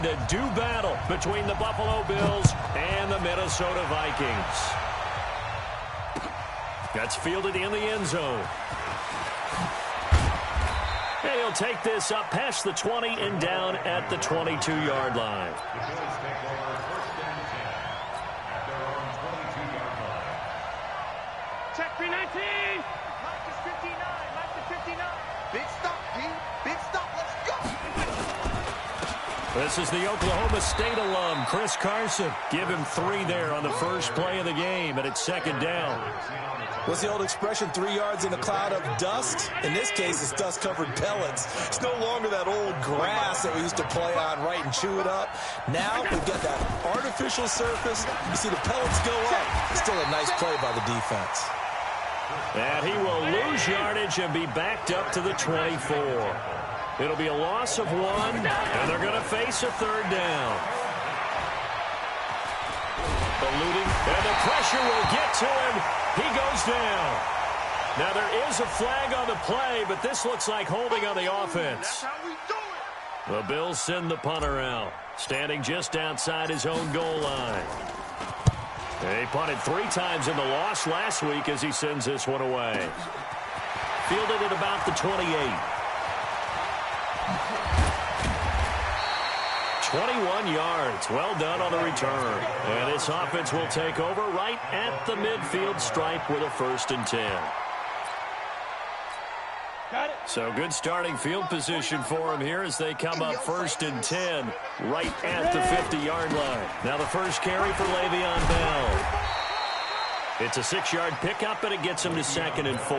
to do battle between the Buffalo Bills and the Minnesota Vikings. That's fielded in the end zone. And he'll take this up past the 20 and down at the 22-yard line. Check 319. Minus 59. Minus 59. Big stop, D. Big stop. Let's go. This is the Oklahoma State alum, Chris Carson. Give him 3 there on the first play of the game, and it's second down. What's the old expression, 3 yards in a cloud of dust? In this case, it's dust-covered pellets. It's no longer that old grass that we used to play on, right, and chew it up. Now we've got that artificial surface. You see the pellets go up. It's still a nice play by the defense. And he will lose yardage and be backed up to the 24. It'll be a loss of 1, and they're going to face a third down. Eluding, and the pressure will get to him. He goes down. Now there is a flag on the play, but this looks like holding on the offense. That's how we do it. The Bills send the punter out, standing just outside his own goal line. They punted 3 times in the loss last week as he sends this one away. Fielded at about the 28. 21 yards. Well done on the return. And this offense will take over right at the midfield stripe with a 1st and 10. Got it. So good starting field position for him here as they come up 1st and 10 right at the 50-yard line. Now the first carry for Le'Veon Bell. It's a 6-yard pickup, and it gets him to 2nd and 4.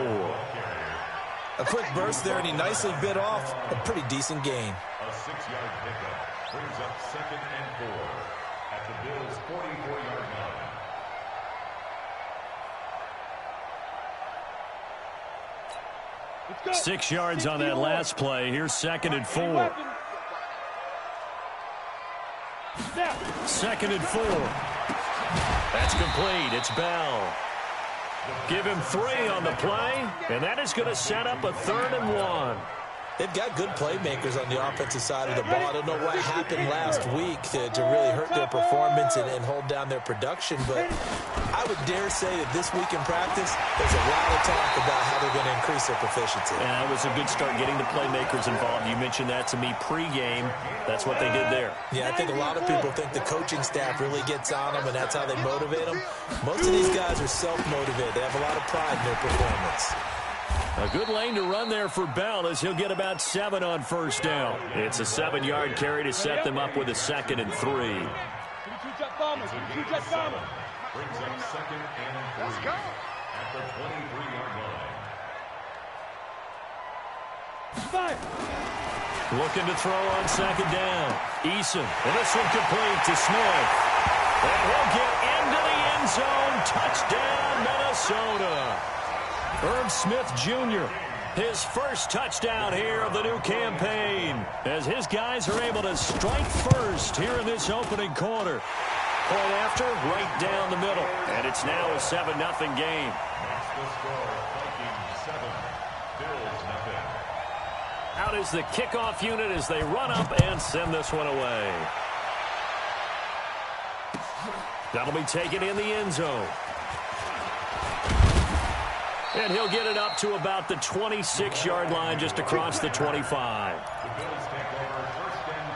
A quick burst there, and he nicely bit off a pretty decent gain. A 6-yard pickup brings up 2nd and 4 at the Bills' 44-yard line. 6 yards on that last play. Here's 2nd and 4. 2nd and 4. That's complete. It's Bell. Give him 3 on the play, and that is going to set up a 3rd and 1. They've got good playmakers on the offensive side of the ball. I don't know what happened last week to really hurt their performance and hold down their production, but I would dare say that this week in practice, there's a lot of talk about how they're going to increase their proficiency. Yeah, it was a good start getting the playmakers involved. You mentioned that to me pregame. That's what they did there. Yeah, I think a lot of people think the coaching staff really gets on them, and that's how they motivate them. Most of these guys are self-motivated. They have a lot of pride in their performance. A good lane to run there for Bell as he'll get about 7 on 1st down. It's a 7-yard carry to set them up with a 2nd and 3. Brings up 2nd and 3. Let's go. At the 23-yard line. Looking to throw on 2nd down. Eason, and this one complete to Smith. And he'll get into the end zone. Touchdown, Minnesota. Herb Smith Jr., his first touchdown here of the new campaign, as his guys are able to strike first here in this opening quarter. Point after, right down the middle, and it's now a 7-0 game. That's the score. Vikings 7, Bills 0. Out is the kickoff unit as they run up and send this one away. That'll be taken in the end zone. And he'll get it up to about the 26-yard line just across the 25. The Bills take over 1st and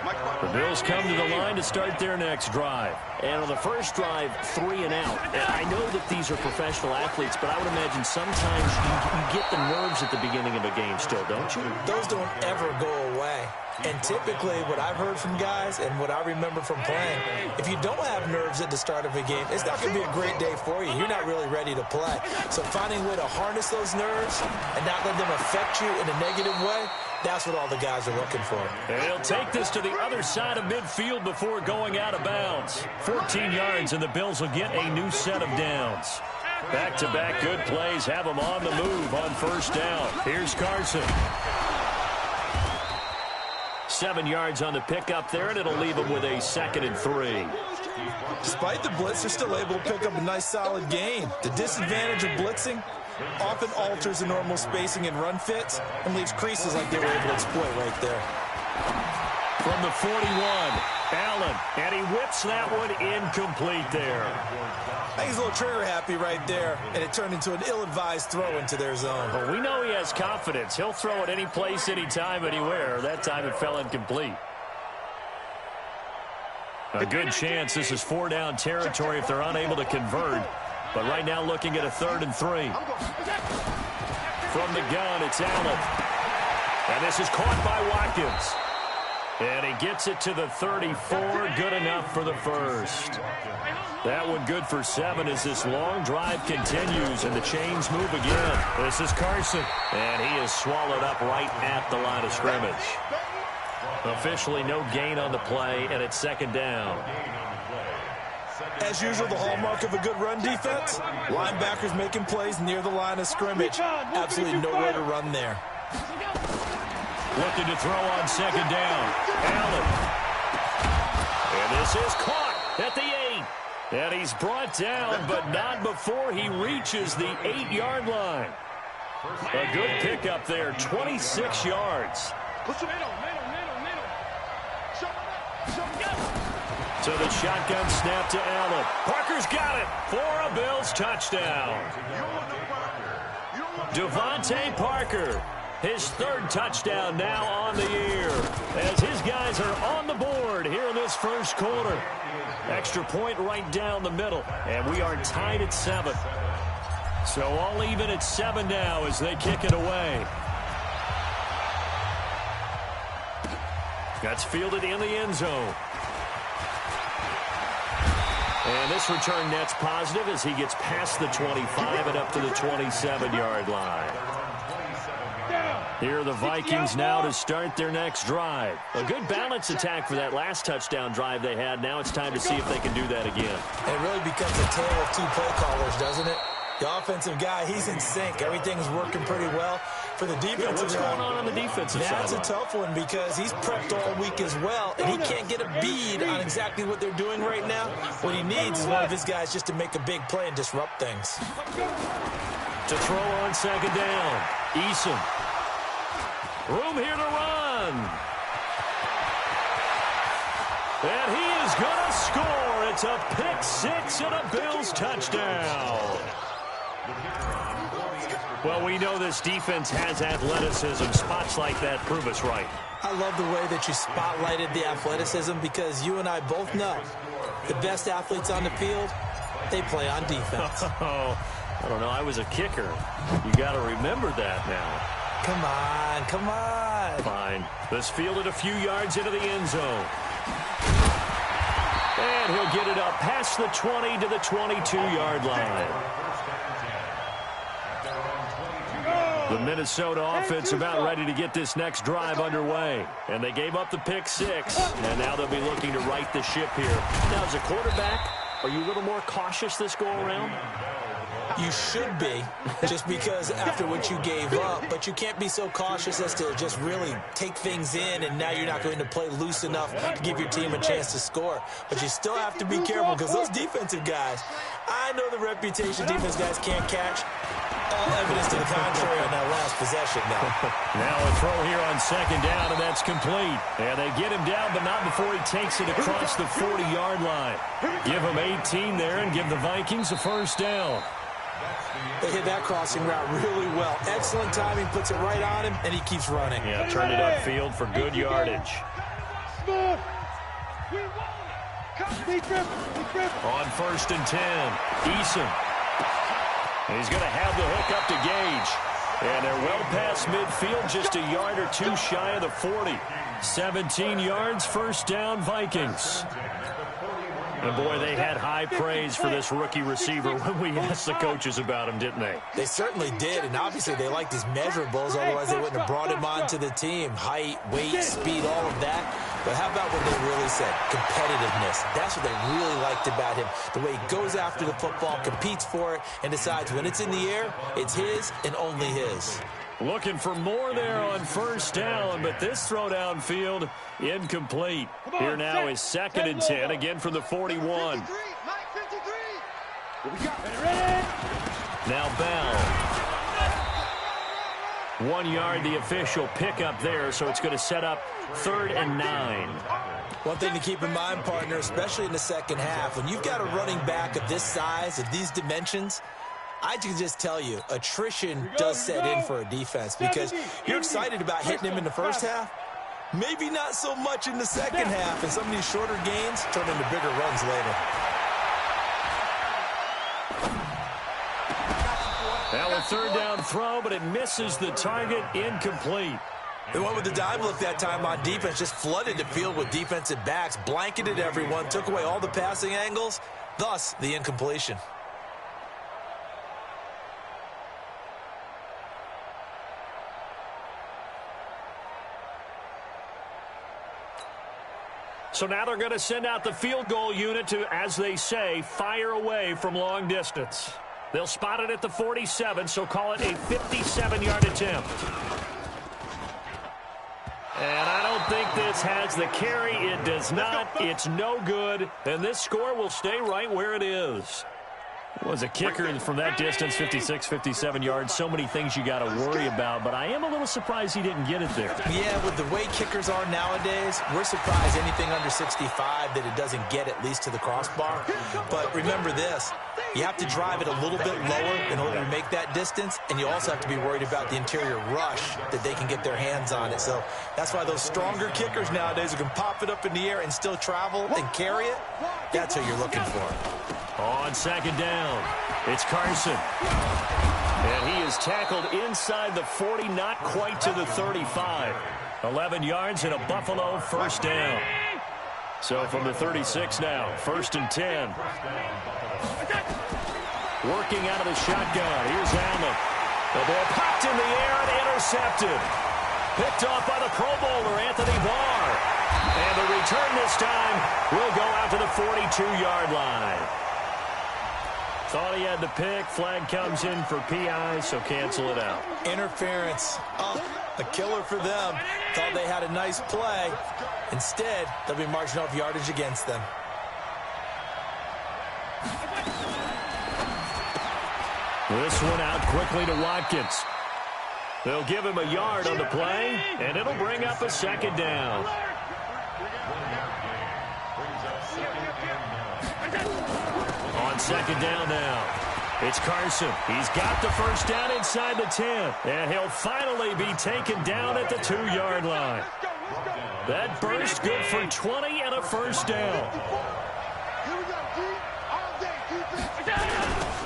10. The Bills come to the line to start their next drive. And on the first drive, 3 and out. And I know that these are professional athletes, but I would imagine sometimes you get the nerves at the beginning of a game still, don't you? Those don't ever go away. And typically, what I've heard from guys and what I remember from playing, if you don't have nerves at the start of a game, it's not going to be a great day for you. You're not really ready to play. So finding a way to harness those nerves and not let them affect you in a negative way, that's what all the guys are looking for. And he'll take this to the other side of midfield before going out of bounds. 14 yards, and the Bills will get a new set of downs. Back-to-back good plays have them on the move on 1st down. Here's Carson. 7 yards on the pickup there, and it'll leave them with a 2nd and 3. Despite the blitz, they're still able to pick up a nice solid gain. The disadvantage of blitzing often alters the normal spacing and run fits and leaves creases like they were able to exploit right there. From the 41, Allen, and he whips that one incomplete there. I think he's a little trigger happy right there, and it turned into an ill-advised throw into their zone. Well, we know he has confidence. He'll throw it any place, anytime, anywhere. That time it fell incomplete. A good chance this is 4-down territory if they're unable to convert. But right now looking at a 3rd and 3. From the gun, it's Allen. And this is caught by Watkins. And he gets it to the 34. Good enough for the first. That one good for 7 as this long drive continues and the chains move again. This is Carson. And he is swallowed up right at the line of scrimmage. Officially no gain on the play, and it's 2nd down. As usual, the hallmark of a good run defense, linebackers making plays near the line of scrimmage. Absolutely nowhere to run there. Looking to throw on 2nd down. Allen. And this is caught at the 8. And he's brought down, but not before he reaches the 8-yard line. A good pickup there, 26 yards. So the shotgun snap to Allen. Parker's got it for a Bills touchdown. Devontae Parker, his 3rd touchdown now on the year, as his guys are on the board here in this first quarter. Extra point right down the middle, and we are tied at 7. So all even at 7 now as they kick it away. That's fielded in the end zone. And this return net's positive as he gets past the 25 and up to the 27-yard line. Here are the Vikings now to start their next drive. A good balance attack for that last touchdown drive they had. Now it's time to see if they can do that again. It really becomes a tale of 2 play callers, doesn't it? The offensive guy, he's in sync. Everything's working pretty well. For the defensive what's going on the defensive side? That's a tough one because he's prepped all week as well, and he can't get a bead on exactly what they're doing right now. What he needs is one of his guys just to make a big play and disrupt things. To throw on 2nd down, Eason. Room here to run. And he is going to score. It's a pick 6 and a Bills touchdown. Well, we know this defense has athleticism. Spots like that prove us right. I love the way that you spotlighted the athleticism because you and I both know the best athletes on the field, they play on defense. Oh, I don't know. I was a kicker. You got to remember that now. Come on, come on. Fine. This fielded a few yards into the end zone. And he'll get it up past the 20 to the 22-yard line. The Minnesota offense about ready to get this next drive underway. And they gave up the pick 6. And now they'll be looking to right the ship here. Now, as a quarterback, are you a little more cautious this go-around? You should be, just because after what you gave up, but you can't be so cautious as to just really take things in, and now you're not going to play loose enough to give your team a chance to score. But you still have to be careful because those defensive guys, I know the reputation defense guys can't catch. All evidence to the contrary on that last possession now. Now a throw here on 2nd down, and that's complete. And they get him down, but not before he takes it across the 40-yard line. Give him 18 there and give the Vikings a first down. They hit that crossing route really well. Excellent timing, puts it right on him, and he keeps running. Yeah, turned it upfield for good yardage. On 1st and 10, Eason. He's going to have the hook up to Gage. And they're well past midfield, just a yard or 2 shy of the 40. 17 yards, first down, Vikings. And, boy, they had high praise for this rookie receiver when we asked the coaches about him, didn't they? They certainly did, and obviously they liked his measurables. Otherwise, they wouldn't have brought him onto the team. Height, weight, speed, all of that. But how about what they really said? Competitiveness. That's what they really liked about him. The way he goes after the football, competes for it, and decides when it's in the air, it's his and only his. Looking for more there on 1st down, but this throw downfield incomplete. Here now is 2nd and 10, again from the 41. Now Bell. 1 yard, the official pickup there, so it's going to set up 3rd and 9. One thing to keep in mind, partner, especially in the second half, when you've got a running back of this size, of these dimensions, I can just tell you, attrition does set in for a defense because you're excited about hitting him in the first half. Maybe not so much in the second half, and some of these shorter gains turn into bigger runs later. Now a 3rd down throw, but it misses the target, incomplete. They went with the dive look that time on defense, just flooded the field with defensive backs, blanketed everyone, took away all the passing angles, thus the incompletion. So now they're going to send out the field goal unit to, as they say, fire away from long distance. They'll spot it at the 47, so call it a 57-yard attempt. And I don't think this has the carry. It does not. It's no good. And this score will stay right where it is. Was a kicker from that distance, 56, 57 yards. So many things you got to worry about, but I am a little surprised he didn't get it there. Yeah, with the way kickers are nowadays, we're surprised anything under 65 that it doesn't get at least to the crossbar. But remember this, you have to drive it a little bit lower in order to make that distance, and you also have to be worried about the interior rush that they can get their hands on it. So that's why those stronger kickers nowadays who can pop it up in the air and still travel and carry it, that's who you're looking for. On 2nd down, it's Carson. And he is tackled inside the 40, not quite to the 35. 11 yards and a Buffalo 1st down. So from the 36 now, 1st and 10. Working out of the shotgun. Here's Allen. The ball popped in the air and intercepted. Picked off by the Pro Bowler, Anthony Barr. And the return this time will go out to the 42-yard line. Thought he had the pick. Flag comes in for PI, so cancel it out. Interference. Oh, a killer for them. Thought they had a nice play. Instead, they'll be marching off yardage against them. This one out quickly to Watkins. They'll give him a yard on the play, and it'll bring up a 2nd down. On 2nd down now, it's Carson. He's got the 1st down inside the 10, and he'll finally be taken down at the 2-yard line. That burst good for 20 and a 1st down.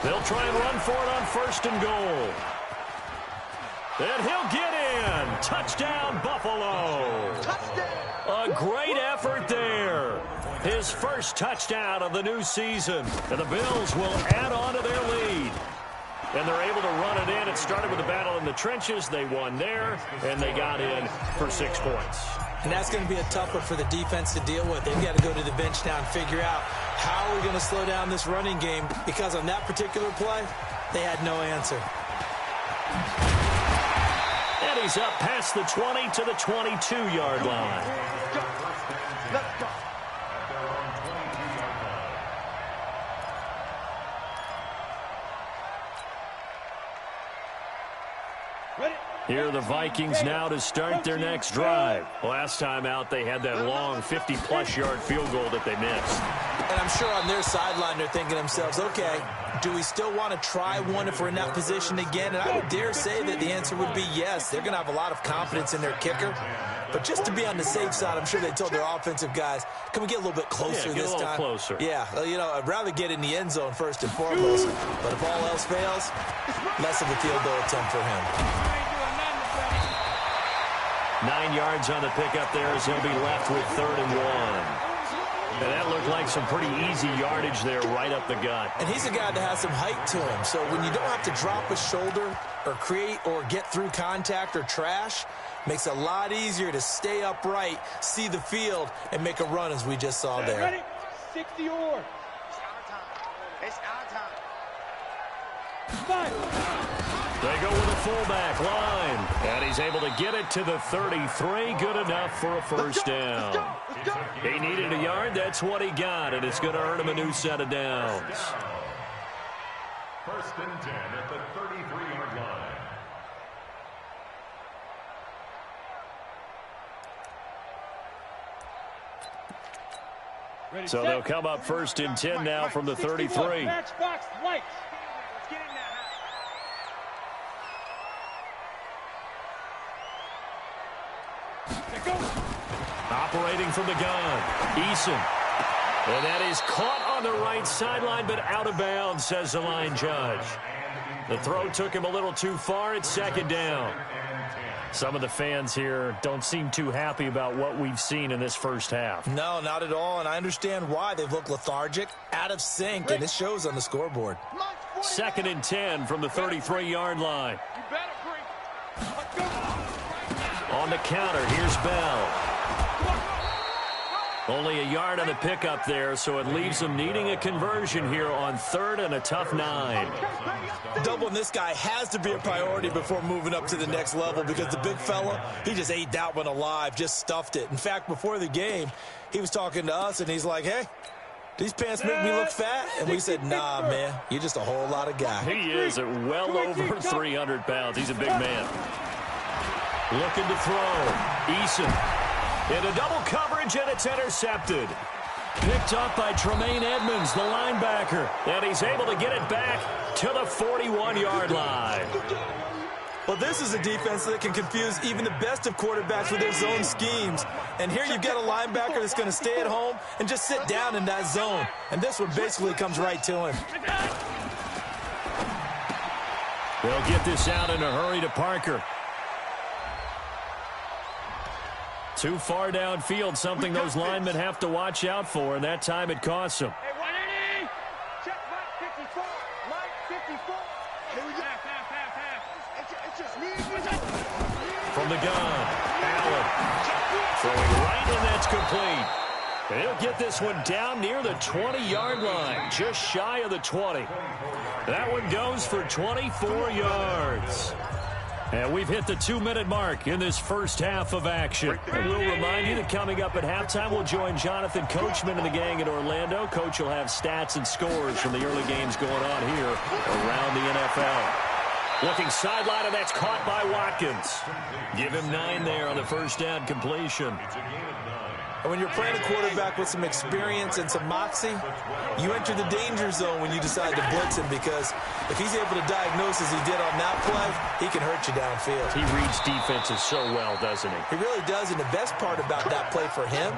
They'll try and run for it on 1st and goal. And he'll get in. Touchdown, Buffalo. A great effort there. His 1st touchdown of the new season. And the Bills will add on to their lead. And they're able to run it in. It started with a battle in the trenches. They won there, and they got in for 6 points. And that's going to be a tough one for the defense to deal with. They've got to go to the bench now and figure out how are we going to slow down this running game, because on that particular play, they had no answer. And he's up past the 20 to the 22-yard line. Let's go. Here are the Vikings now to start their next drive. Last time out, they had that long 50-plus yard field goal that they missed. And I'm sure on their sideline they're thinking to themselves, okay, do we still want to try one if we're in that position again? And I would dare say that the answer would be yes. They're going to have a lot of confidence in their kicker. But just to be on the safe side, I'm sure they told their offensive guys, can we get a little bit closer this time? Closer. Yeah, you know, I'd rather get in the end zone first and foremost. But if all else fails, less of a field goal attempt for him. 9 yards on the pickup there as he'll be left with 3rd and 1. And that looked like some pretty easy yardage there right up the gut. And he's a guy that has some height to him. So when you don't have to drop a shoulder or create or get through contact or trash, makes it a lot easier to stay upright, see the field, and make a run as we just saw there. Ready? 60 or. It's our time. Five. They go with a fullback line. And he's able to get it to the 33. Good enough for a 1st down. He needed a yard. That's what he got. And it's going to earn him a new set of downs. 1st and 10 at the 33-yard line. So they'll come up first and 10 now from the 33. Matchbox lights. Let's get in that. Operating from the gun, Eason. And that is caught on the right sideline, but out of bounds, says the line judge. The throw took him a little too far. It's second down. Some of the fans here don't seem too happy about what we've seen in this first half. No, not at all, and I understand why. They've looked lethargic, out of sync, and it shows on the scoreboard. Second and 10 from the 33-yard line. You better bring. On the counter, here's Bell. Only a yard on the pickup there, so it leaves them needing a conversion here on third and a tough 9. Doubling this guy has to be a priority before moving up to the next level because the big fella, he just ate that one alive, just stuffed it. In fact, before the game, he was talking to us, and he's like, hey, these pants make me look fat? And we said, nah, man, you're just a whole lot of guy. He is at well over 300 pounds. He's a big man. Looking to throw. Eason. Into double coverage, and it's intercepted. Picked up by Tremaine Edmonds, the linebacker. And he's able to get it back to the 41-yard line. Well, this is a defense that can confuse even the best of quarterbacks with their zone schemes. And here you've got a linebacker that's going to stay at home and just sit down in that zone. And this one basically comes right to him. They'll get this out in a hurry to Parker. Too far downfield, something those linemen have to watch out for, and that time it costs them. Hey, 180. Check Mike 54. Mike 54. Here we go. It's just me. From the gun, Allen. Throwing right, and that's complete. And he'll get this one down near the 20-yard line, just shy of the 20. That one goes for 24 yards. And we've hit the 2-minute mark in this first half of action. And we'll remind you that coming up at halftime, we'll join Jonathan Coachman and the gang in Orlando. Coach will have stats and scores from the early games going on here around the NFL. Looking sideline, and that's caught by Watkins. Give him 9 there on the first down completion. And when you're playing a quarterback with some experience and some moxie, you enter the danger zone when you decide to blitz him, because if he's able to diagnose as he did on that play, he can hurt you downfield. He reads defenses so well, doesn't he? He really does, and the best part about that play for him,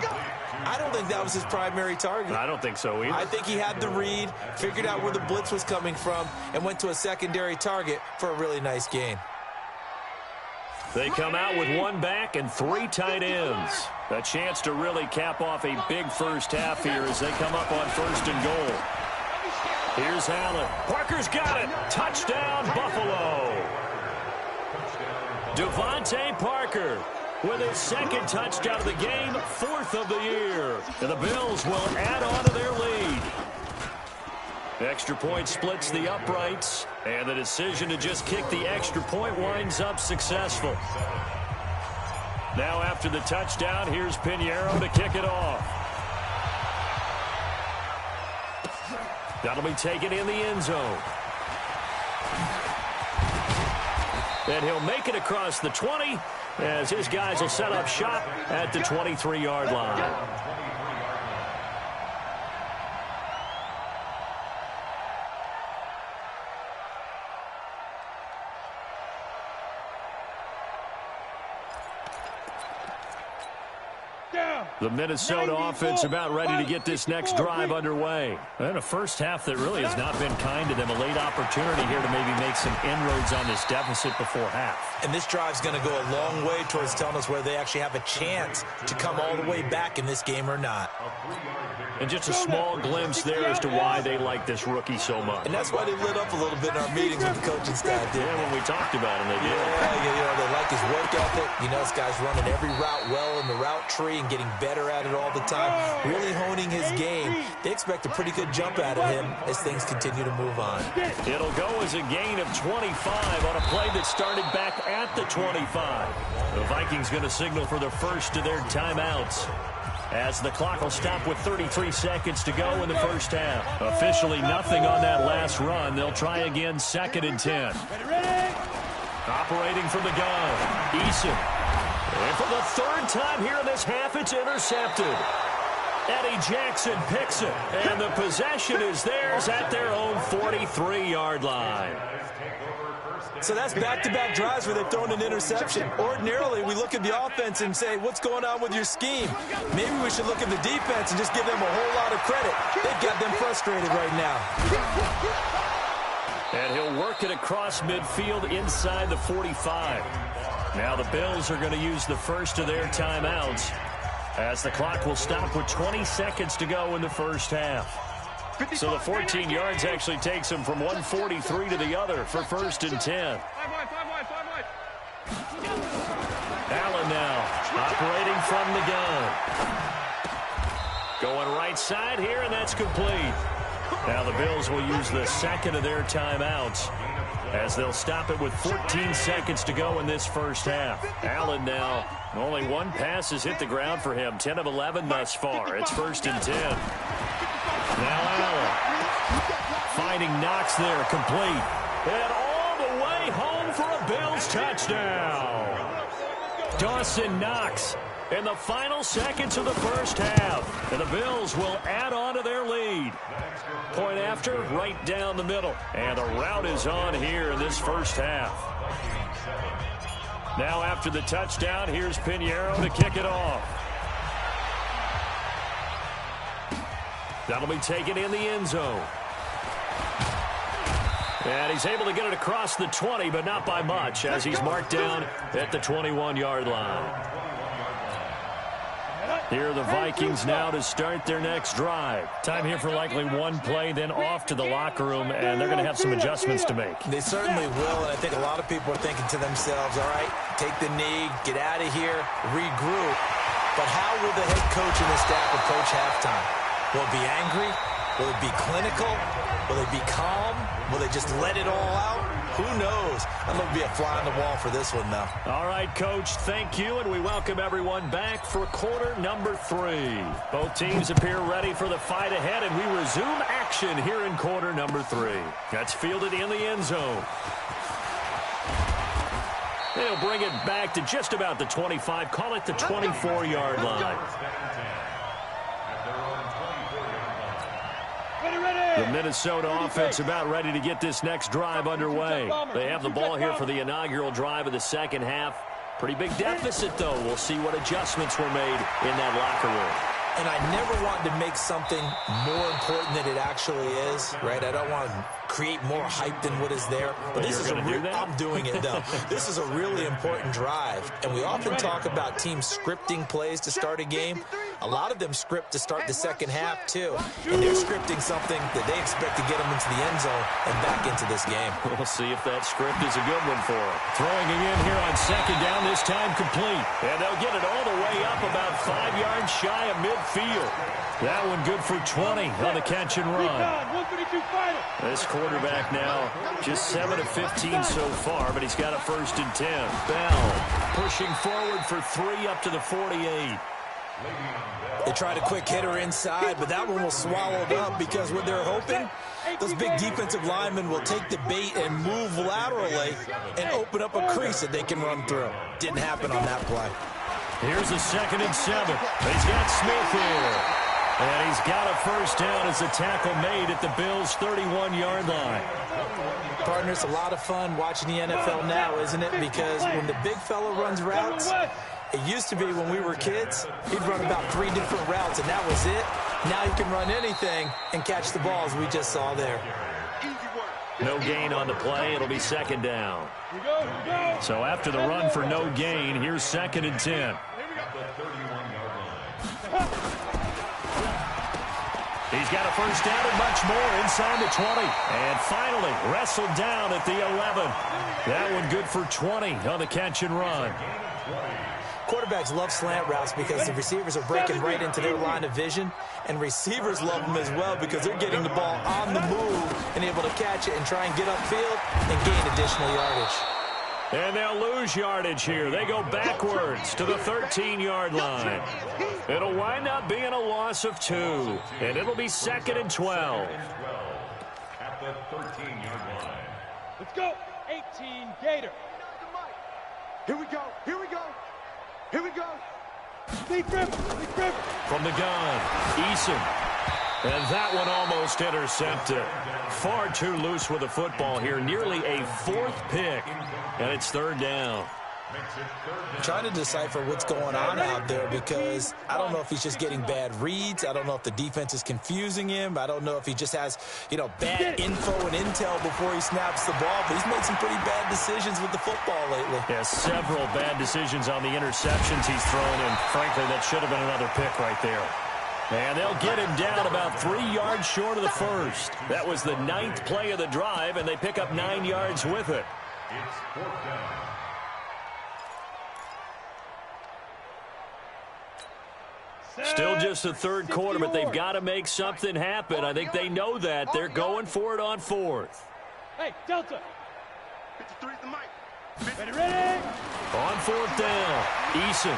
I don't think that was his primary target. I don't think so either. I think he had the read, figured out where the blitz was coming from, and went to a secondary target for a really nice gain. They come out with 1 back and 3 tight ends. A chance to really cap off a big first half here as they come up on first and goal. Here's Allen. Parker's got it. Touchdown, Buffalo. Devontae Parker with his 2nd touchdown of the game, 4th of the year. And the Bills will add on to their lead. Extra point splits the uprights, and the decision to just kick the extra point winds up successful. Now after the touchdown, here's Pinheiro to kick it off. That'll be taken in the end zone. And he'll make it across the 20 as his guys will set up shop at the 23-yard line. The Minnesota offense about ready to get this next drive underway. And a first half that really has not been kind to them. A late opportunity here to maybe make some inroads on this deficit before half. And this drive's going to go a long way towards telling us whether they actually have a chance to come all the way back in this game or not. And just a small glimpse there as to why they like this rookie so much. And that's why they lit up a little bit in our meetings with the coaching staff. Yeah, when we talked about him, they did. Yeah, they like his work ethic. You know, this guy's running every route well in the route tree and getting better at it all the time, really honing his game. They expect a pretty good jump out of him as things continue to move on. It'll go as a gain of 25 on a play that started back at the 25. The Vikings going to signal for the first of their timeouts, as the clock will stop with 33 seconds to go in the first half. Officially nothing on that last run. They'll try again, 2nd and 10. Operating from the gun, Eason. And for the 3rd time here in this half, it's intercepted. Eddie Jackson picks it, and the possession is theirs at their own 43-yard line. So that's back-to-back drives where they've thrown an interception. Ordinarily, we look at the offense and say, what's going on with your scheme? Maybe we should look at the defense and just give them a whole lot of credit. They've got them frustrated right now. And he'll work it across midfield inside the 45. Now the Bills are going to use the first of their timeouts, as the clock will stop with 20 seconds to go in the first half. So the 14 yards actually takes him from 143 to the other for 1st and 10. Allen now operating from the gun. Going right side here, and that's complete. Now the Bills will use the second of their timeouts, as they'll stop it with 14 seconds to go in this first half. Allen now, only one pass has hit the ground for him, 10 of 11 thus far. It's 1st and 10. Now Allen finding Knox there, complete. And all the way home for a Bills touchdown. Dawson Knox in the final seconds of the first half. And the Bills will add on to their lead. Point after, right down the middle. And the route is on here in this first half. Now after the touchdown, here's Pinheiro to kick it off. That'll be taken in the end zone. And he's able to get it across the 20, but not by much, as he's marked down at the 21-yard line. Here are the Vikings now to start their next drive. Time here for likely one play, then off to the locker room, and they're going to have some adjustments to make. They certainly will, and I think a lot of people are thinking to themselves, all right, take the knee, get out of here, regroup. But how will the head coach and the staff approach halftime? Will it be angry? Will it be clinical? Will it be calm? Will they just let it all out? Who knows? I'd love to be a fly on the wall for this one, though. All right, Coach, thank you, and we welcome everyone back for quarter number 3. Both teams appear ready for the fight ahead, and we resume action here in quarter number 3. That's fielded in the end zone. They'll bring it back to just about the 25, call it the 24-yard line. The Minnesota offense about ready to get this next drive underway. They have the ball here for the inaugural drive of the second half. Pretty big deficit, though. We'll see what adjustments were made in that locker room. And I never want to make something more important than it actually is, right? I don't want to create more hype than what is there. But this is I'm doing it, though. This is a really important drive. And we often talk about teams scripting plays to start a game. A lot of them script to start the second half, too. And they're scripting something that they expect to get them into the end zone and back into this game. We'll see if that script is a good one for them. Throwing it in here on second down, this time complete. And they'll get it all the way up about 5 yards shy of midfield. That one good for 20 on the catch and run. This quarterback now just 7 of 15 so far, but he's got a 1st and 10. Bell pushing forward for 3 up to the 48. They tried a quick hitter inside, but that one was swallowed up because what they're hoping, those big defensive linemen will take the bait and move laterally and open up a crease that they can run through. Didn't happen on that play. Here's a 2nd and 7. He's got Smith here. And he's got a 1st down as a tackle made at the Bills' 31-yard line. Partner, it's a lot of fun watching the NFL now, isn't it? Because when the big fella runs routes, it used to be when we were kids, he'd run about 3 different routes, and that was it. Now he can run anything and catch the ball, as we just saw there. No gain on the play. It'll be 2nd down. So after the run for no gain, here's 2nd and 10. He's got a 1st down and much more inside the 20. And finally wrestled down at the 11. That one good for 20 on the catch and run. Quarterbacks love slant routes because the receivers are breaking right into their line of vision, and receivers love them as well because they're getting the ball on the move and able to catch it and try and get upfield and gain additional yardage. And they'll lose yardage here. They go backwards to the 13-yard line. It'll wind up being a loss of 2, and it'll be 2nd and 12. At the 13-yard line. Let's go. 18 Gator. Here we go. Here we go. Here we go. From the gun, Eason. And that one almost intercepted. Far too loose with the football here. Nearly a 4th pick. And it's 3rd down. I'm trying to decipher what's going on out there because I don't know if he's just getting bad reads. I don't know if the defense is confusing him. I don't know if he just has, bad info and intel before he snaps the ball. But he's made some pretty bad decisions with the football lately. Yeah, several bad decisions on the interceptions he's thrown. And frankly, that should have been another pick right there. And they'll get him down about 3 yards short of the first. That was the 9th play of the drive, and they pick up 9 yards with it. It's 4th down. Still just the 3rd quarter, but they've got to make something happen. I think they know that. They're going for it on 4th. Hey, Delta. 53's the mic. Ready? On 4th down, Eason.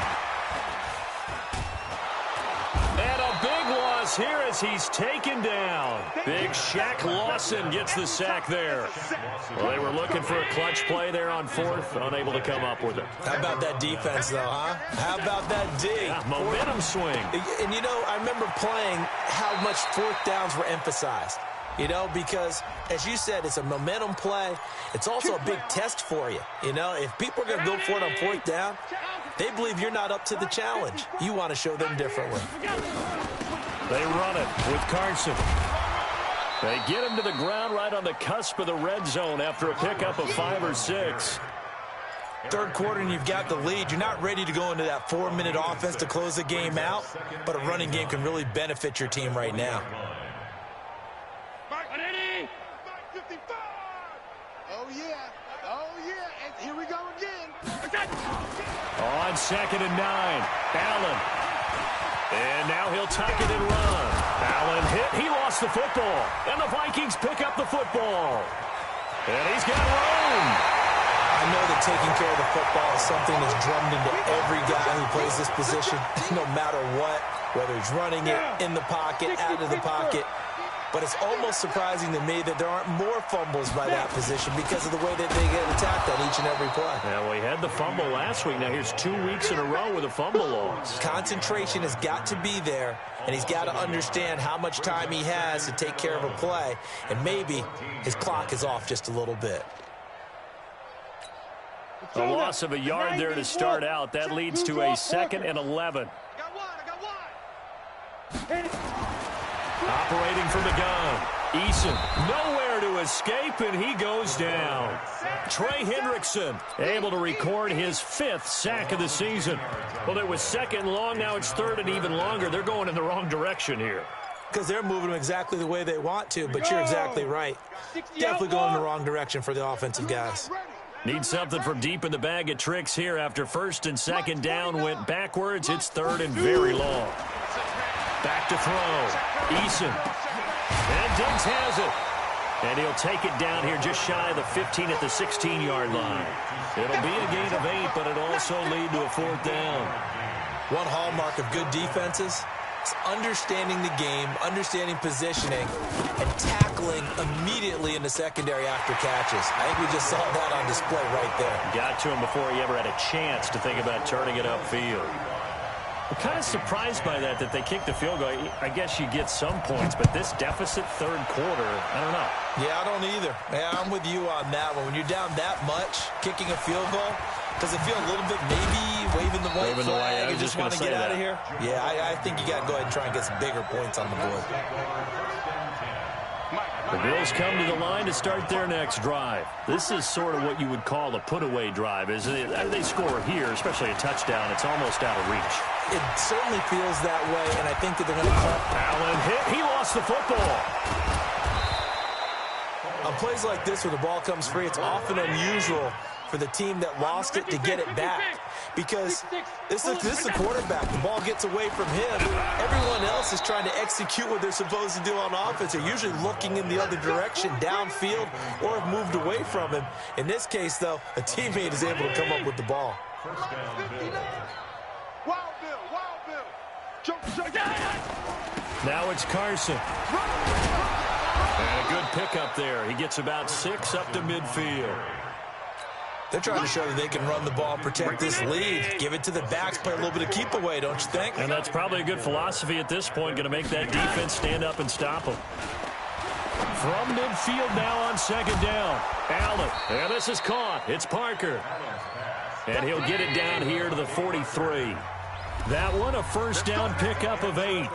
And a big loss here as he's taken down. Big Shaq Lawson gets the sack there. Well, they were looking for a clutch play there on 4th, unable to come up with it. How about that defense, though, huh? How about that D? Yeah, momentum swing. And, I remember playing how much 4th downs were emphasized. Because, as you said, it's a momentum play. It's also a big test for you. If people are going to go for it on 4th down, they believe you're not up to the challenge. You want to show them differently. They run it with Carson. They get him to the ground right on the cusp of the red zone after a pickup of 5 or 6. 3rd quarter and you've got the lead. You're not ready to go into that 4-minute offense to close the game out, but a running game can really benefit your team right now. Oh, yeah. And here we go again. On 2nd and 9, Allen. And now he'll tuck it and run. Allen hit. He lost the football. And the Vikings pick up the football. And he's got room. I know that taking care of the football is something that's drummed into every guy who plays this position, no matter what, whether he's running it, in the pocket, out of the pocket. But it's almost surprising to me that there aren't more fumbles by that position because of the way that they get attacked on each and every play. Yeah, well, he had the fumble last week. Now here's 2 weeks in a row with a fumble loss. Concentration has got to be there, and he's got to understand how much time he has to take care of a play, and maybe his clock is off just a little bit. A loss of a yard there to start out. That leads to a 2nd and 11. I got one. Operating from the gun, Eason nowhere to escape, and he goes down. Trey Hendrickson able to record his 5th sack of the season. Well, it was 2nd long, now it's 3rd and even longer. They're going in the wrong direction here. Because they're moving them exactly the way they want to, but you're exactly right. Definitely going in the wrong direction for the offensive guys. Need something from deep in the bag of tricks here after 1st and 2nd down went backwards. It's 3rd and very long. Back to throw. Eason. And Diggs has it. And he'll take it down here just shy of the 15 at the 16-yard line. It'll be a gain of 8, but it'll also lead to a 4th down. One hallmark of good defenses is understanding the game, understanding positioning, and tackling immediately in the secondary after catches. I think we just saw that on display right there. Got to him before he ever had a chance to think about turning it upfield. I'm kind of surprised by that they kicked the field goal. I guess you get some points, but this deficit 3rd quarter, I don't know. Yeah, I don't either. Yeah, I'm with you on that one. When you're down that much, kicking a field goal, does it feel a little bit maybe waving the white flag and just want to get out of here? Yeah, I think you got to go ahead and try and get some bigger points on the board. The Bills come to the line to start their next drive. This is sort of what you would call a put-away drive. They score here, especially a touchdown. It's almost out of reach. It certainly feels that way, and I think that they're going to call. Allen hit. He lost the football. On plays like this where the ball comes free, it's often unusual for the team that lost it to get it back. Because this is the quarterback. The ball gets away from him. Everyone else is trying to execute what they're supposed to do on offense. They're usually looking in the other direction, downfield, or have moved away from him. In this case, though, a teammate is able to come up with the ball. Now it's Carson. And a good pickup there. He gets about 6 up to midfield. They're trying to show that they can run the ball, protect this lead, give it to the backs, play a little bit of keep away, don't you think? And that's probably a good philosophy at this point, going to make that defense stand up and stop them. From midfield now on second down. Allen, and this is caught. It's Parker. And he'll get it down here to the 43. That one, a first down pickup of 8.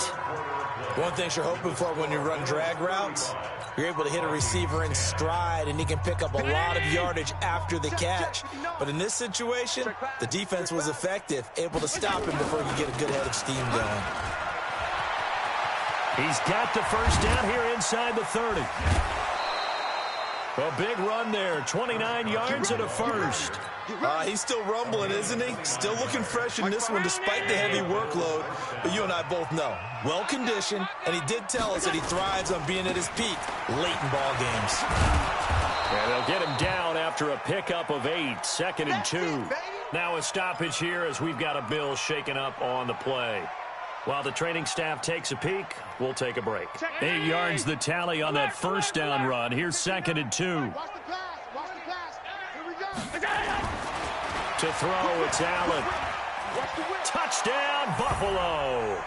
One thing you're hoping for when you run drag routes, you're able to hit a receiver in stride, and he can pick up a lot of yardage after the catch. But in this situation, the defense was effective, able to stop him before he could get a good head of steam going. He's got the first down here inside the 30. A big run there, 29 yards and a first. He's still rumbling, isn't he? Still looking fresh in this one despite the heavy workload. But you and I both know, well-conditioned, and he did tell us that he thrives on being at his peak late in ball games. And they'll get him down after a pickup of 8, 2nd and 2. Now a stoppage here as we've got a Bill shaken up on the play. While the training staff takes a peek, we'll take a break. 8 yards the tally on that first down run. Here's 2nd and 2. Watch the pass. Watch the pass. Here we go. To throw, it's Allen. Touchdown, Buffalo.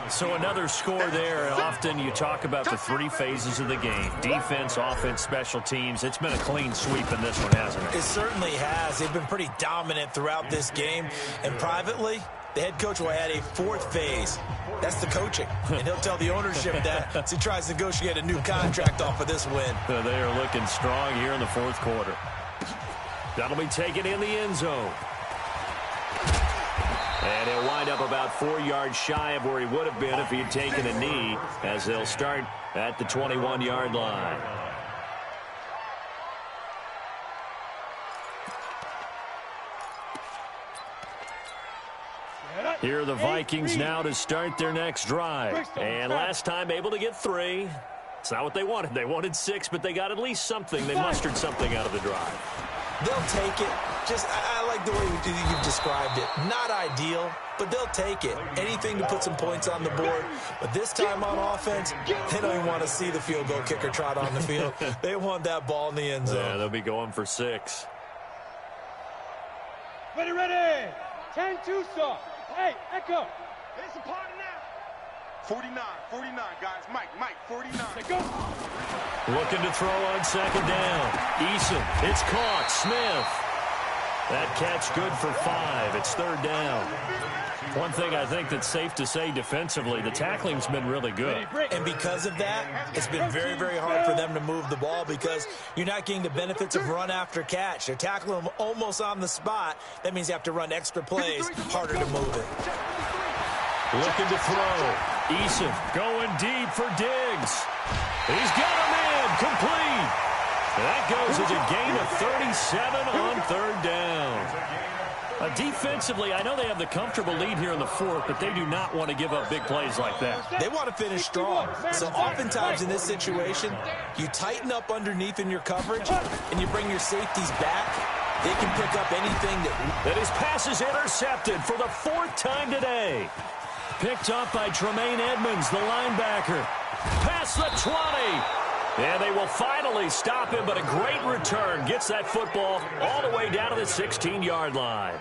So another score there. Often you talk about the 3 phases of the game. Defense, offense, special teams. It's been a clean sweep in this one, hasn't it? It certainly has. They've been pretty dominant throughout this game. And privately, the head coach will add a 4th phase. That's the coaching. And he'll tell the ownership that as he tries to negotiate a new contract off of this win. They are looking strong here in the 4th quarter. That'll be taken in the end zone. And he'll wind up about 4 yards shy of where he would have been if he had taken a knee, as they'll start at the 21-yard line. Here are the Vikings now to start their next drive. And last time able to get 3. It's not what they wanted. They wanted 6, but they got at least something. They mustered something out of the drive. They'll take it. I like the way you've described it. Not ideal, but they'll take it. Anything to put some points on the board. But this time on offense, they don't even want to see the field goal kicker trot on the field. They want that ball in the end zone. Yeah, they'll be going for 6. Ready. 10-2 stop. Hey, Echo. It's a party now. 49, guys. Mike, 49. Let's go. Looking to throw on second down. Eason, it's caught. Smith. That catch good for 5. It's 3rd down. One thing I think that's safe to say defensively, the tackling's been really good. And because of that, it's been very, very hard for them to move the ball because you're not getting the benefits of run after catch. They're tackling them almost on the spot. That means you have to run extra plays, harder to move it. Looking to throw. Eason going deep for Diggs. He's got him in. Complete. That goes as a gain of 37 on 3rd down. Defensively, I know they have the comfortable lead here in the 4th, but they do not want to give up big plays like that. They want to finish strong. So oftentimes in this situation, you tighten up underneath in your coverage, and you bring your safeties back. They can pick up anything that his pass is intercepted for the 4th time today. Picked up by Tremaine Edmonds, the linebacker. Past the 20. And they will finally stop him, but a great return gets that football all the way down to the 16-yard line.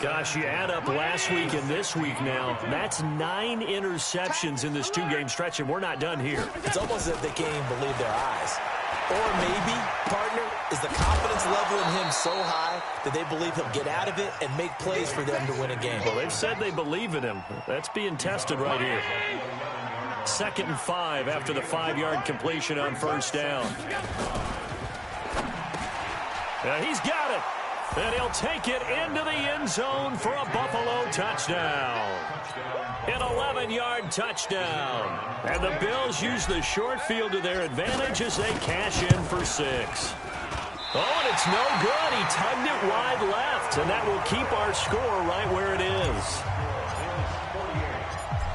Gosh, you add up last week and this week now, that's 9 interceptions in this 2-game stretch, and we're not done here. It's almost as if they can't even believe their eyes. Or maybe, partner, is the confidence level in him so high that they believe he'll get out of it and make plays for them to win a game. Well, they've said they believe in him. That's being tested right here. 2nd and 5 after the 5-yard completion on first down. And he's got it. And he'll take it into the end zone for a Buffalo touchdown. An 11-yard touchdown. And the Bills use the short field to their advantage as they cash in for 6. Oh, and it's no good. He tugged it wide left, and that will keep our score right where it is.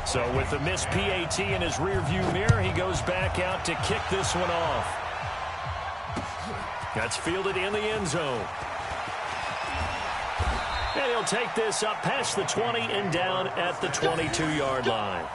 So with the missed PAT in his rearview mirror, he goes back out to kick this one off. That's fielded in the end zone. And he'll take this up past the 20 and down at the 22-yard line.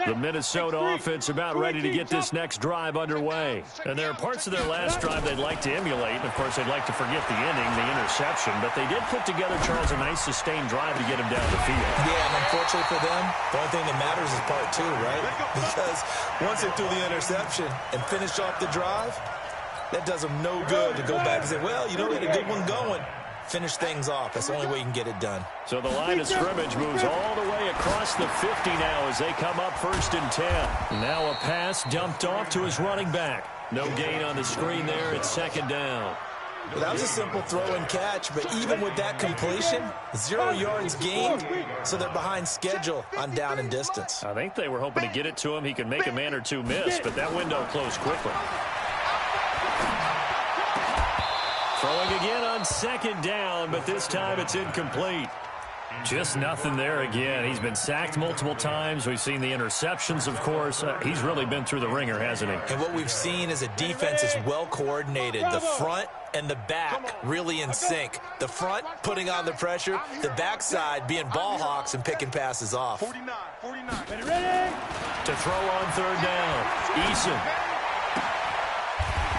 The Minnesota offense about ready to get this next drive underway. And there are parts of their last drive they'd like to emulate. Of course, they'd like to forget the ending, the interception. But they did put together, Charles, a nice sustained drive to get him down the field. Yeah, and unfortunately for them, the only thing that matters is part two, right? Because once they threw the interception and finished off the drive, that does them no good to go back and say, well, you know, we had a good one going. Finish things off. That's the only way you can get it done. So the line of scrimmage moves all the way across the 50 now as they come up 1st and 10. Now a pass dumped off to his running back. No gain on the screen there. It's 2nd down. Well, that was a simple throw and catch, but even with that completion, 0 yards gained, so they're behind schedule on down and distance. I think they were hoping to get it to him. He could make a man or two miss, but that window closed quickly. Throwing again on 2nd down, but this time it's incomplete. Just nothing there again. He's been sacked multiple times. We've seen the interceptions, of course. He's really been through the ringer, hasn't he? And what we've seen is a defense that's well coordinated. The front and the back really in sync. The front putting on the pressure, the backside being ball hawks and picking passes off. 49. Ready? To throw on 3rd down. Eason.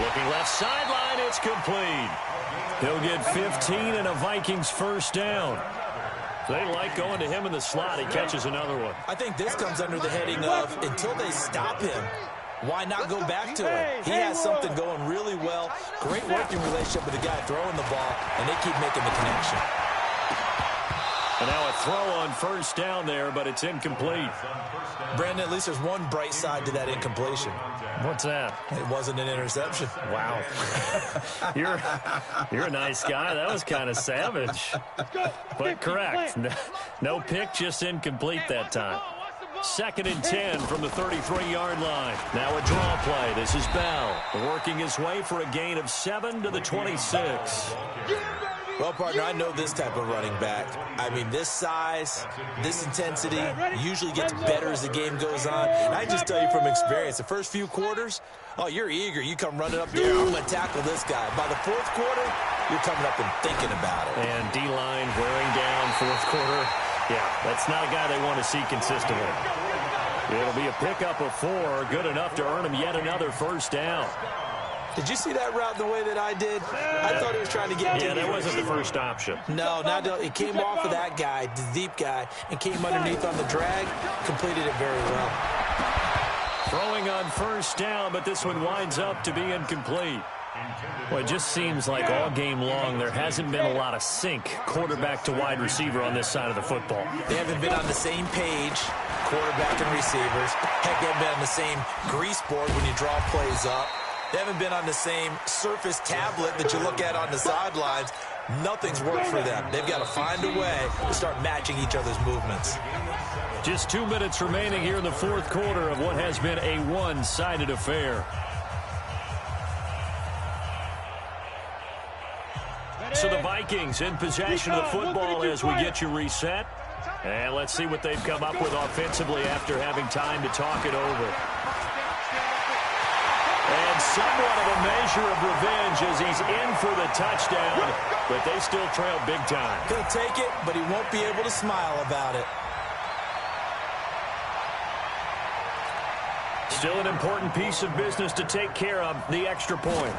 Looking left sideline, it's complete. He'll get 15 and a Vikings 1st down. They like going to him in the slot. He catches another one. I think this comes under the heading of until they stop him, why not go back to him? He has something going really well. Great working relationship with the guy throwing the ball, and they keep making the connection. And now a throw on 1st down there, but it's incomplete. Brandon, at least there's one bright side to that incompletion. What's that? It wasn't an interception. Wow. You're a nice guy. That was kind of savage. But correct. No pick, just incomplete that time. 2nd and 10 from the 33-yard line. Now a draw play. This is Bell working his way for a gain of 7 to the 26. Well, partner, I know this type of running back. I mean, this size, this intensity usually gets better as the game goes on. And I just tell you from experience, the first few quarters, oh, you're eager. You come running up there, I'm going to tackle this guy. By the 4th quarter, you're coming up and thinking about it. And D-line wearing down 4th quarter. Yeah, that's not a guy they want to see consistently. It'll be a pickup of 4, good enough to earn him yet another 1st down. Did you see that route the way that I did? I thought he was trying to get Yeah, that wasn't the first option. No, it came off of that guy, the deep guy, and came underneath on the drag, completed it very well. Throwing on 1st down, but this one winds up to be incomplete. Well, it just seems like all game long there hasn't been a lot of sync quarterback to wide receiver on this side of the football. They haven't been on the same page, quarterback and receivers. Heck, they haven't been on the same grease board when you draw plays up. They haven't been on the same Surface tablet that you look at on the sidelines. Nothing's worked for them. They've got to find a way to start matching each other's movements. Just 2 minutes remaining here in the 4th quarter of what has been a one-sided affair. So the Vikings in possession of the football as we get you reset. And let's see what they've come up with offensively after having time to talk it over. And somewhat of a measure of revenge as he's in for the touchdown, but they still trail big time. He'll take it, but he won't be able to smile about it. Still an important piece of business to take care of, the extra point.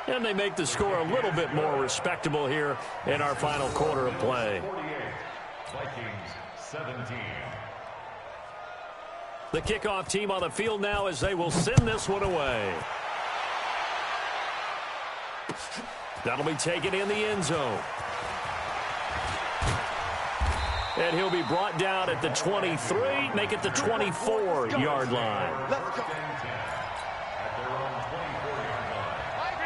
And they make the score a little bit more respectable here in our final quarter of play. Vikings 17. The kickoff team on the field now as they will send this one away. That'll be taken in the end zone. And he'll be brought down at the 23, make it the 24-yard line.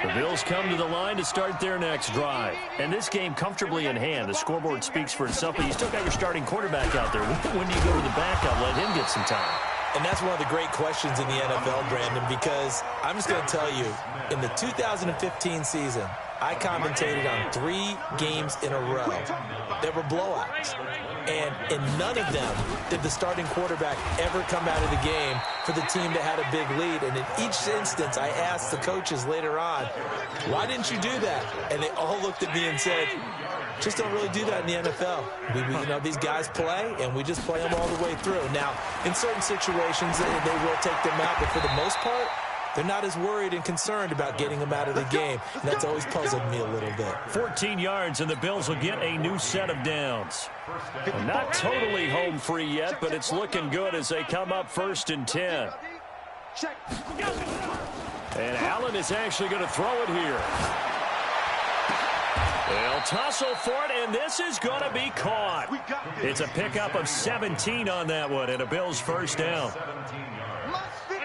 The Bills come to the line to start their next drive. And this game comfortably in hand. The scoreboard speaks for itself, but you still got your starting quarterback out there. When do you go to the backup? Let him get some time. And that's one of the great questions in the NFL, Brandon, because I'm just going to tell you, in the 2015 season, I commentated on 3 games in a row that were blowouts. And in none of them did the starting quarterback ever come out of the game for the team that had a big lead. And in each instance, I asked the coaches later on, why didn't you do that? And they all looked at me and said, Just don't really do that in the NFL. You know, these guys play, and we just play them all the way through. Now, in certain situations, they will take them out, but for the most part, they're not as worried and concerned about getting them out of the game. And that's always puzzled me a little bit. 14 yards, and the Bills will get a new set of downs. Not totally home free yet, but it's looking good as they come up 1st and 10. And Allen is actually going to throw it here. They'll tussle for it, and this is going to be caught. It's a pickup of 17 on that one, and a Bills first down.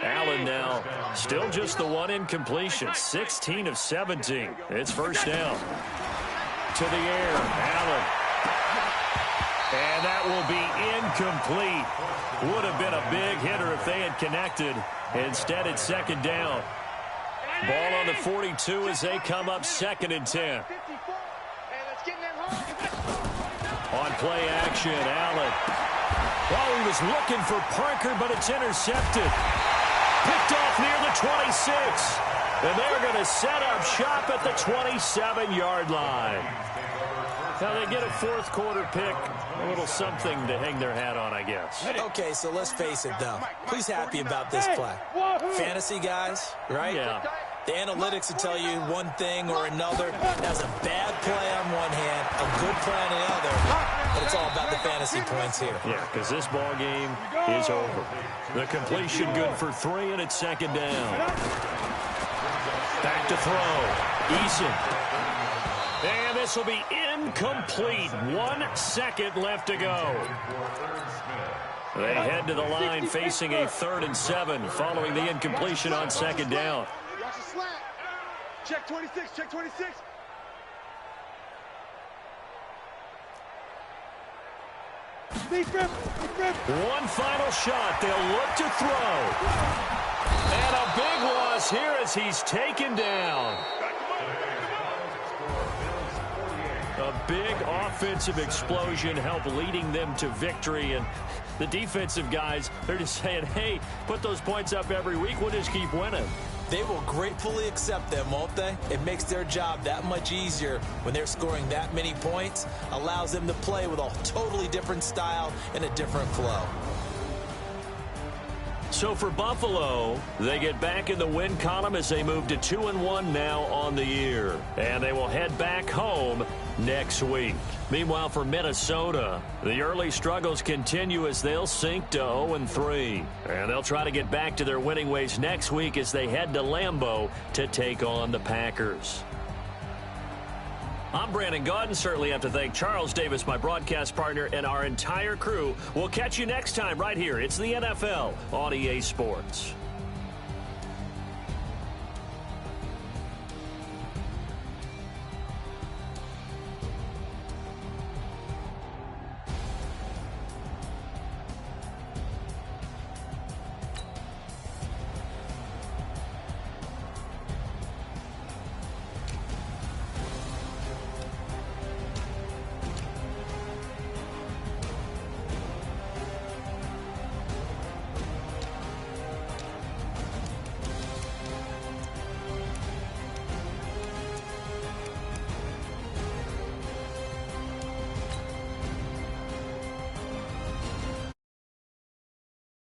Allen now still just the one incompletion, 16 of 17. It's first down. To the air, Allen. And that will be incomplete. Would have been a big hitter if they had connected. Instead, it's second down. Ball on the 42 as they come up 2nd and 10. On play action, Allen. Oh, he was looking for Parker, but it's intercepted. Picked off near the 26. And they're going to set up shop at the 27-yard line. Now they get a 4th quarter pick. A little something to hang their hat on, I guess. Okay, so let's face it, though. Who's happy about this play? Fantasy guys, right? Yeah. The analytics will tell you one thing or another. That's a bad play on one hand, a good play on the other, but it's all about the fantasy points here. Yeah, because this ball game is over. The completion good for 3, and it's 2nd down. Back to throw. Eason. And this will be incomplete. 1 second left to go. They head to the line facing a 3rd and 7 following the incompletion on 2nd down. Check 26, check 26. One final shot. They'll look to throw. And a big loss here as he's taken down. A big offensive explosion helped leading them to victory. And the defensive guys, they're just saying, hey, put those points up every week. We'll just keep winning. They will gratefully accept them, won't they? It makes their job that much easier when they're scoring that many points. Allows them to play with a totally different style and a different flow. So for Buffalo, they get back in the win column as they move to 2-1 now on the year. And they will head back home next week. Meanwhile, for Minnesota, the early struggles continue as they'll sink to 0-3. And they'll try to get back to their winning ways next week as they head to Lambeau to take on the Packers. I'm Brandon Gaudin. Certainly have to thank Charles Davis, my broadcast partner, and our entire crew. We'll catch you next time right here. It's the NFL on EA Sports.